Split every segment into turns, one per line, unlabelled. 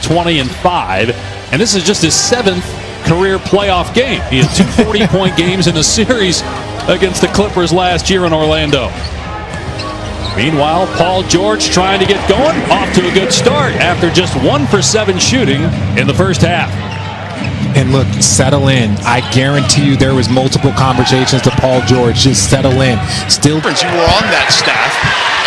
20 and 5, and this is just his 7th career playoff game. He had 2 40-point games in the series against the Clippers last year in Orlando. Meanwhile, Paul George trying to get going, off to a good start after just 1 for 7 shooting in the first half.
And look, settle in. I guarantee you there was multiple conversations to Paul George. Just settle in. Still,
you were on that staff.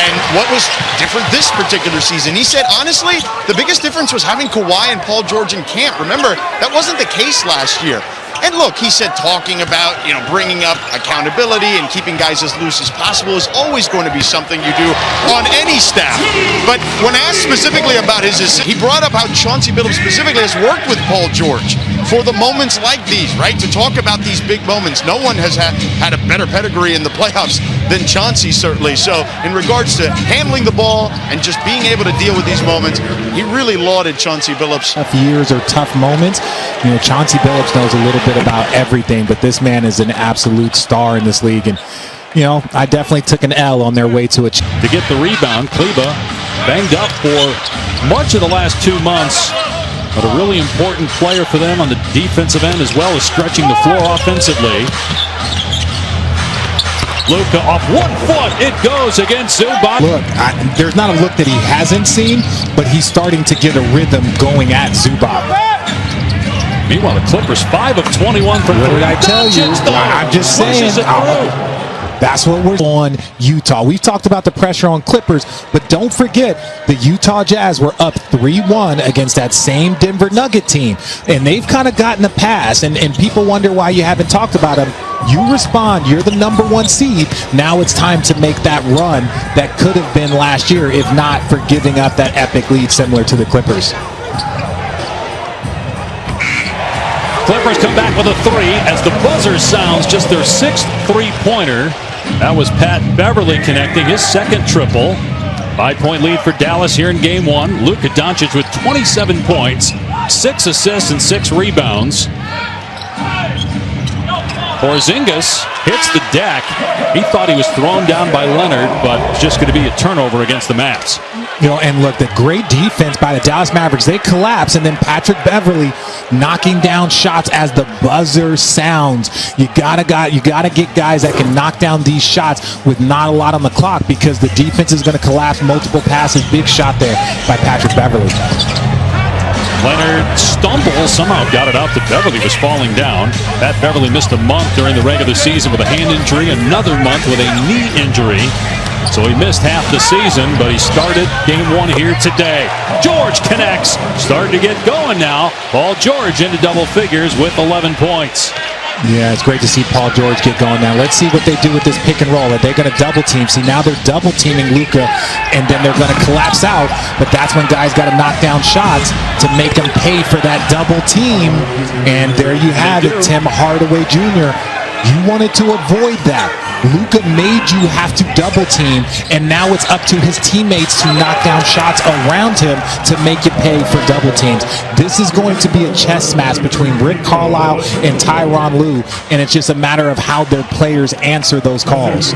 And what was different this particular season? He said, honestly, the biggest difference was having Kawhi and Paul George in camp. Remember, that wasn't the case last year. And look, he said talking about, bringing up accountability and keeping guys as loose as possible is always going to be something you do on any staff. But when asked specifically about his assist, he brought up how Chauncey Billups specifically has worked with Paul George for the moments like these, right? To talk about these big moments. No one has had a better pedigree in the playoffs than Chauncey, certainly. So in regards to handling the ball and just being able to deal with these moments, he really lauded Chauncey Billups.
Tough years or tough moments. Chauncey Billups knows a little bit about everything, but this man is an absolute star in this league. And, I definitely took an L on their way to it.
To get the rebound, Kleba banged up for much of the last 2 months. But a really important player for them on the defensive end as well as stretching the floor offensively. Luka off 1 foot. It goes against Zubac.
Look, there's not a look that he hasn't seen, but he's starting to get a rhythm going at Zubac.
Meanwhile, the Clippers 5 of 21 from 3.
What did I tell you? I'm just saying. That's what we're on Utah. We've talked about the pressure on Clippers, but don't forget the Utah Jazz were up 3-1 against that same Denver Nugget team, and they've kind of gotten a pass, and people wonder why you haven't talked about them. You respond. You're the #1 seed. Now it's time to make that run that could have been last year, if not for giving up that epic lead similar to the Clippers.
Clippers come back with a 3 as the buzzer sounds, just their 6th three-pointer. That was Pat Beverly connecting his 2nd triple. 5-point lead for Dallas here in Game 1. Luka Doncic with 27 points, 6 assists and 6 rebounds. Porzingis hits the deck. He thought he was thrown down by Leonard, but it's just going to be a turnover against the Mavs.
And look, the great defense by the Dallas Mavericks. They collapse, and then Patrick Beverly knocking down shots as the buzzer sounds. You gotta get guys that can knock down these shots with not a lot on the clock, because the defense is going to collapse. Multiple passes, big shot there by Patrick Beverly.
Leonard stumbled, somehow got it out to Beverly, was falling down. Pat Beverly missed a month during the regular season with a hand injury, another month with a knee injury. So he missed half the season, but he started Game 1 here today. George connects, starting to get going now. Paul George into double figures with 11 points.
Yeah, it's great to see Paul George get going now. Let's see what they do with this pick and roll. Are they going to double team? See, now they're double teaming Luka, and then they're going to collapse out. But that's when guys got to knock down shots to make them pay for that double team. And there you have it, Tim Hardaway Jr. You wanted to avoid that. Luka made you have to double team, and now it's up to his teammates to knock down shots around him to make it pay for double teams. This is going to be a chess match between Rick Carlisle and Tyronn Lue, and it's just a matter of how their players answer those calls.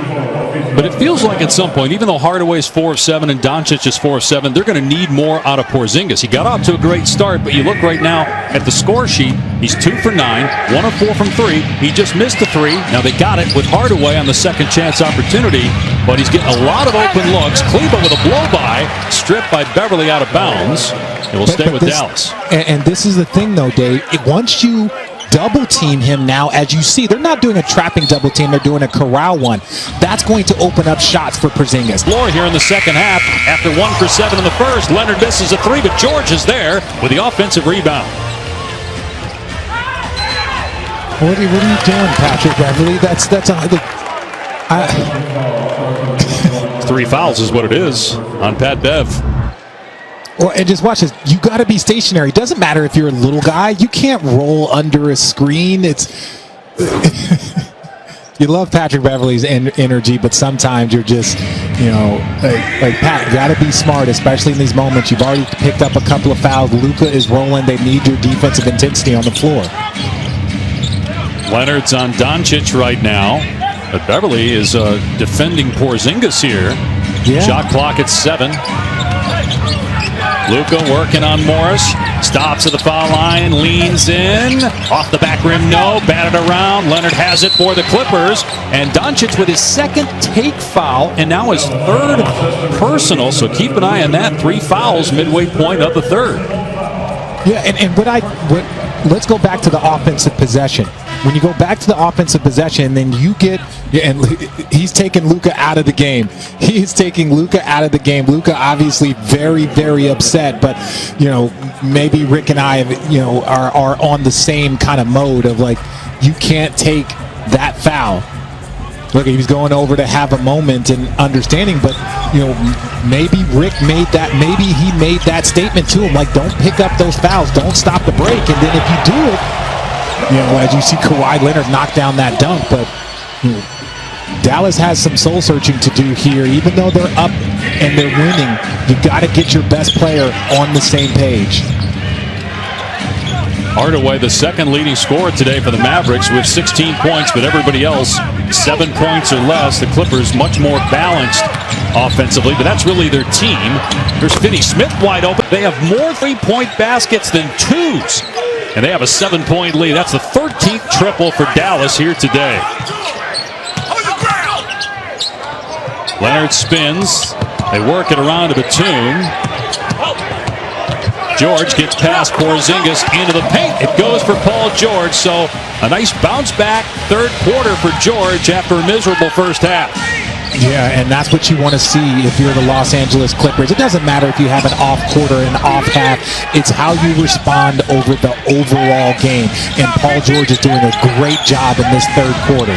But it feels like at some point, even though Hardaway's 4 of 7 and Doncic is 4 of 7, they're going to need more out of Porzingis. He got off to a great start, but you look right now at the score sheet, he's 2 for 9, 1 of 4 from 3. He just missed the 3. Now they got it with Hardaway on the second chance opportunity, but he's getting a lot of open looks. Kleba with a blow-by, stripped by Beverly out of bounds. It will stay with Dallas.
And this is the thing, though, Dave. Once you double team him now, as you see, they're not doing a trapping double team, they're doing a corral one. That's going to open up shots for Porzingis.
Floor here in the second half. After 1 for 7 in the first, Leonard misses a 3, but George is there with the offensive rebound.
What are you doing, Patrick Beverly? That's
3 fouls is what it is on Pat Bev.
Well, and just watch this. You got to be stationary. It doesn't matter if you're a little guy. You can't roll under a screen. It's you love Patrick Beverly's energy, but sometimes you're just, like Pat, you got to be smart, especially in these moments. You've already picked up a couple of fouls. Luka is rolling. They need your defensive intensity on the floor.
Leonard's on Doncic right now, but Beverly is defending Porzingis here.
Yeah.
Shot clock at 7. Luka working on Morris. Stops at the foul line, leans in. Off the back rim, no. Batted around. Leonard has it for the Clippers. And Doncic with his second take foul and now his third personal. So keep an eye on that. 3 fouls midway point of the third.
Yeah, and let's go back to the offensive possession. When you go back to the offensive possession, then you get, and he's taking Luka out of the game. He's taking Luka out of the game. Luka obviously very, very upset, but, maybe Rick and I, are on the same kind of mode of like, you can't take that foul. Look, he was going over to have a moment and understanding, but, maybe Rick made that, maybe he made that statement to him, like, don't pick up those fouls, don't stop the break, and then if you do it, as you see Kawhi Leonard knock down that dunk, but Dallas has some soul searching to do here. Even though they're up and they're winning, you got to get your best player on the same page.
Hardaway, the second leading scorer today for the Mavericks with 16 points, but everybody else 7 points or less. The Clippers much more balanced offensively, but that's really their team. There's Finney-Smith wide open. They have more 3-point baskets than twos, and they have a 7-point lead. That's the 13th triple for Dallas here today. Leonard spins. They work it around to Batum. George gets past Porzingis into the paint. It goes for Paul George, so a nice bounce back third quarter for George after a miserable first half.
Yeah, and that's what you want to see if you're the Los Angeles Clippers. It doesn't matter if you have an off quarter, an off half. It's how you respond over the overall game. And Paul George is doing a great job in this third quarter.